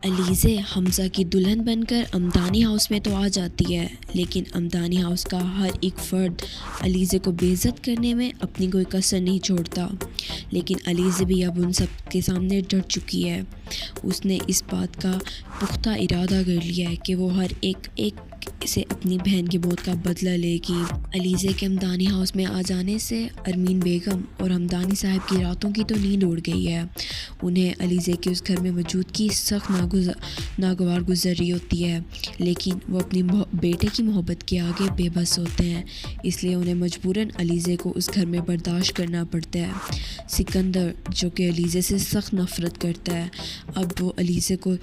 علیزے حمزہ کی دلہن بن کر امدانی ہاؤس میں تو آ جاتی ہے، لیکن امدانی ہاؤس کا ہر ایک فرد علیزے کو بے عزت کرنے میں اپنی کوئی کسر نہیں چھوڑتا۔ لیکن علیزے بھی اب ان سب کے سامنے ڈٹ چکی ہے۔ اس نے اس بات کا پختہ ارادہ کر لیا ہے کہ وہ ہر ایک سے اپنی بہن کی موت کا بدلہ لے گی۔ علیزے کے امدانی ہاؤس میں آ جانے سے ارمین بیگم اور ہمدانی صاحب کی راتوں کی تو نیند اڑ گئی ہے۔ انہیں علیزے کے اس گھر میں موجودگی سخت ناگوار گزر رہی ہوتی ہے، لیکن وہ اپنی بیٹے کی محبت کے آگے بے بس ہوتے ہیں، اس لیے انہیں مجبوراً علیزے کو اس گھر میں برداشت کرنا پڑتا ہے۔ سکندر جو کہ علیزے سے سخت نفرت کرتا ہے، اب وہ علیزے کو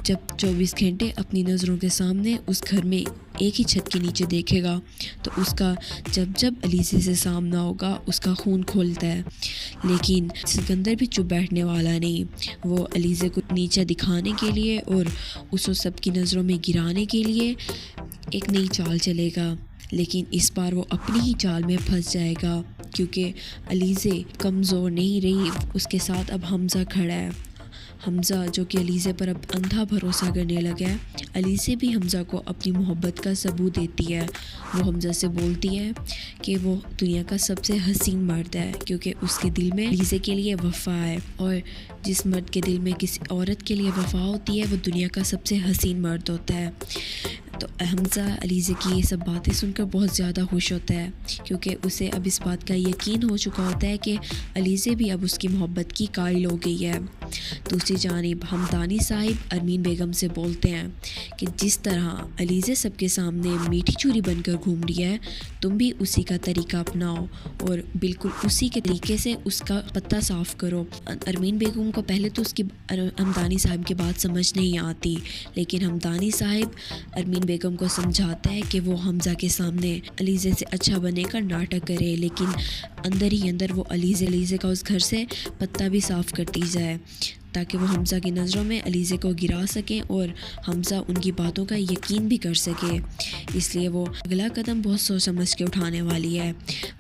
جب 24 گھنٹے اپنی نظروں کے سامنے اس گھر میں ایک ہی چھت کے نیچے دیکھے گا تو اس کا جب علیزے سے سامنا ہوگا اس کا خون کھولتا ہے۔ لیکن سکندر بھی چپ بیٹھنے والا نہیں، وہ علیزے کو نیچے دکھانے کے لیے اور اس سب کی نظروں میں گرانے کے لیے ایک نئی چال چلے گا، لیکن اس بار وہ اپنی ہی چال میں پھنس جائے گا، کیونکہ علیزے کمزور نہیں رہی، اس کے ساتھ اب حمزہ کھڑا ہے۔ حمزہ جو کہ علیزے پر اب اندھا بھروسہ کرنے لگا ہے۔ علیزے بھی حمزہ کو اپنی محبت کا ثبوت دیتی ہے۔ وہ حمزہ سے بولتی ہے کہ وہ دنیا کا سب سے حسین مرد ہے، کیونکہ اس کے دل میں علیزے کے لیے وفا ہے، اور جس مرد کے دل میں کسی عورت کے لیے وفا ہوتی ہے وہ دنیا کا سب سے حسین مرد ہوتا ہے۔ تو حمزہ علیزے کی یہ سب باتیں سن کر بہت زیادہ خوش ہوتا ہے، کیونکہ اسے اب اس بات کا یقین ہو چکا ہوتا ہے کہ علیزے بھی اب اس کی محبت کی قائل ہو گئی ہے۔ دوسری جانب ہمدانی صاحب ارمین بیگم سے بولتے ہیں کہ جس طرح علیزے سب کے سامنے میٹھی چوری بن کر گھوم رہی ہے، تم بھی اسی کا طریقہ اپناؤ اور بالکل اسی کے طریقے سے اس کا پتہ صاف کرو۔ ارمین بیگم کو پہلے تو اس کی ہمدانی صاحب کی بات سمجھ نہیں آتی، لیکن ہمدانی صاحب ارمین بیگم کو سمجھاتا ہے کہ وہ حمزہ کے سامنے علیزے سے اچھا بنے کا ناٹک کرے، لیکن اندر ہی اندر وہ علیزے کا اس گھر سے پتہ بھی صاف کرتی جائے، تاکہ وہ حمزہ کی نظروں میں علیزے کو گرا سکیں اور حمزہ ان کی باتوں کا یقین بھی کر سکے۔ اس لیے وہ اگلا قدم بہت سوچ سمجھ کے اٹھانے والی ہے۔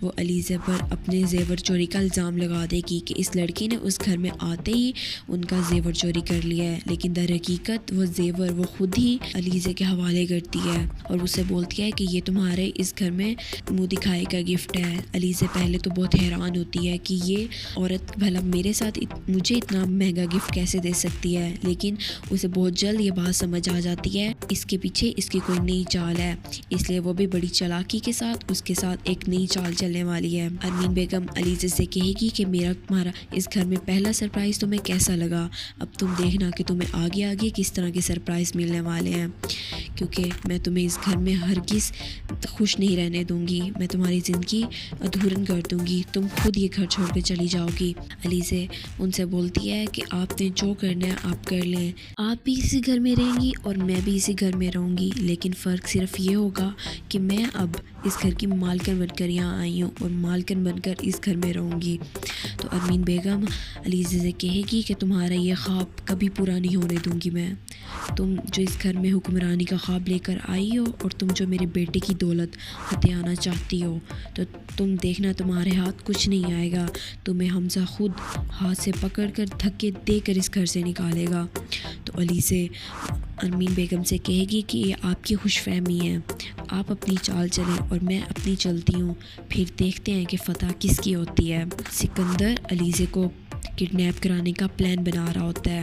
وہ علیزے پر اپنے زیور چوری کا الزام لگا دے گی کہ اس لڑکی نے اس گھر میں آتے ہی ان کا زیور چوری کر لیا ہے، لیکن در حقیقت وہ زیور وہ خود ہی علیزے کے حوالے کرتی ہے اور اسے بولتی ہے کہ یہ تمہارے اس گھر میں منہ دکھائی کا گفٹ ہے۔ علیزے پہلے تو بہت حیران ہوتی ہے کہ یہ عورت بھلا میرے ساتھ مجھے اتنا مہنگا گفٹ کیسے دے سکتی ہے، لیکن اسے بہت جلد یہ بات سمجھ آ جاتی ہے اس کے پیچھے اس کی کوئی نئی چال ہے، اس لیے وہ بھی بڑی چالاکی کے ساتھ اس کے ساتھ ایک نئی چال چلنے والی ہے۔ ارمین بیگم علیزے سے کہے گی کہ تمہارا اس گھر میں پہلا سرپرائز تمہیں کیسا لگا، اب تم دیکھنا کہ تمہیں آگے کس طرح کے سرپرائز ملنے والے ہیں، کیونکہ میں تمہیں اس گھر میں ہرگز خوش نہیں رہنے دوں گی، میں تمہاری زندگی ادھورن کر دوں گی، تم خود یہ گھر چھوڑ کے چلی جاؤ گی۔ علیزے ان سے بولتی ہے کہ آپ نے جو کرنا ہے آپ کر لیں، آپ بھی اسی گھر میں رہیں گی اور میں بھی اسی گھر میں رہوں گی، لیکن فرق صرف یہ ہوگا کہ میں اب اس گھر کی مالکن بن کر یہاں آئی ہوں اور مالکن بن کر اس گھر میں رہوں گی۔ تو ارمین بیگم علیزے سے کہے گی کہ تمہارا یہ خواب کبھی پورا نہیں ہونے دوں گی میں، تم جو اس گھر میں حکمرانی کا خواب لے کر آئی ہو اور تم جو میرے بیٹے کی دولت ہتھیانا چاہتی ہو، تو تم دیکھنا تمہارے ہاتھ کچھ نہیں آئے گا، تمہیں حمزہ خود ہاتھ سے پکڑ کر دھکے دے کر اس گھر سے نکالے گا۔ تو علیزے ارمین بیگم سے کہے گی کہ یہ آپ کی خوش فہمی ہے، آپ اپنی چال چلیں اور میں اپنی چلتی ہوں، پھر دیکھتے ہیں کہ فتح کس کی ہوتی ہے۔ سکندر علیزے کو کڈنیپ کرانے کا پلان بنا رہا ہوتا ہے،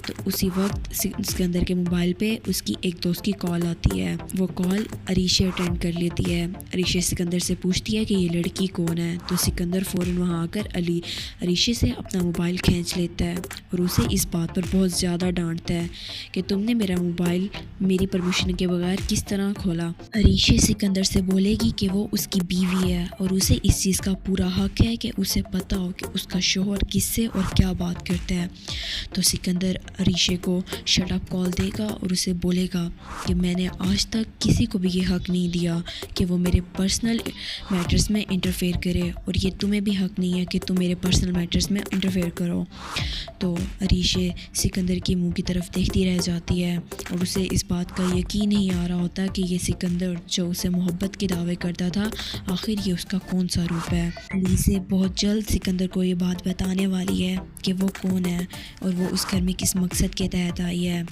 تو اسی وقت سکندر کے موبائل پہ اس کی ایک دوست کی کال آتی ہے۔ وہ کال عریشہ اٹینڈ کر لیتی ہے۔ عریشہ سکندر سے پوچھتی ہے کہ یہ لڑکی کون ہے، تو سکندر فوراً وہاں آ کر عریشہ سے اپنا موبائل کھینچ لیتا ہے اور اسے اس بات پر بہت زیادہ ڈانٹتا ہے کہ تم نے میرا موبائل میری پرمیشن کے بغیر کس طرح کھولا۔ عریشہ سکندر سے بولے گی کہ وہ اس کی بیوی ہے اور اسے اس چیز کا پورا حق ہے کہ اسے پتہ ہو کہ اس کا شوہر کس سے اور کیا بات کرتا ہے۔ تو سکندر عریشہ کو شٹ اپ کال دے گا اور اسے بولے گا کہ میں نے آج تک کسی کو بھی یہ حق نہیں دیا کہ وہ میرے پرسنل میٹرز میں انٹرفیئر کرے، اور یہ تمہیں بھی حق نہیں ہے کہ تم میرے پرسنل میٹرز میں انٹرفیئر کرو۔ تو عریشہ سکندر کی منہ کی طرف دیکھتی رہ جاتی ہے اور اسے اس بات کا یقین نہیں آ رہا ہوتا کہ یہ سکندر جو اسے محبت کے دعوے کرتا تھا آخر یہ اس کا کون سا روپ ہے۔ علیزے بہت جلد سکندر کو یہ بات بتانے والی ہے کہ وہ کون ہے اور وہ اس گھر میں کس مقصد کے تحت آئی ہے۔